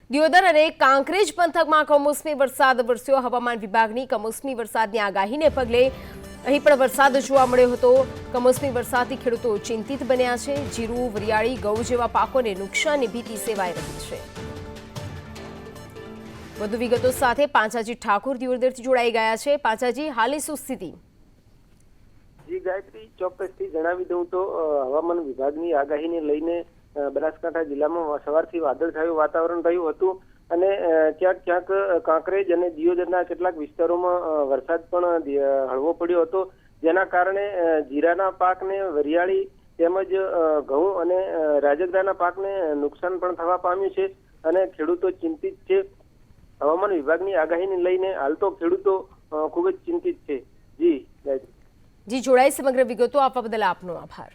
દિયોદર અને કાંકરેજ પંથકમાં કમોસમી વરસાદ વરસ્યો। હવામાન વિભાગની કમોસમી વરસાદની આગાહીને પગલે અહીં પણ વરસાદ જોવા મળ્યો હતો। કમોસમી વરસાદથી ખેડૂતો ચિંતિત બન્યા છે। જીરું, વરિયાળી, ઘઉં જેવા પાકોને નુકસાનની ભીતિ સેવાઈ રહી છે। વધુ વિગતો સાથે પાંચાજી ઠાકોર દિયોદરથી જોડાઈ ગયા છે। પાંચાજી, હાલની શું સ્થિતિ? જી ગાયત્રી, ચોક્કસથી જણાવી દઉં તો હવામાન વિભાગની આગાહીને લઈને બનાસકાંઠા જિલ્લામાં સવારથી વાદળછાયું વાતાવરણ રહ્યું હતું અને ક્યાંક ક્યાંક કાંકરેજ અને દિયોદરના કેટલાક વિસ્તારોમાં વરસાદ પણ હળવો પડ્યો હતો, જેના કારણે જીરાના પાકને, વરિયાળી તેમજ ઘઉં અને રાજગરાના પાકને નુકસાન પણ થવા પામ્યું છે અને ખેડૂતો ચિંતિત છે। હવામાન વિભાગની આગાહીને લઈને હાલ તો ખેડૂતો ખૂબ જ ચિંતિત છે। જી ગાયત્રી। જી, જોડાઈ સમગ્ર વિગતો આપવા બદલ આપનો આભાર।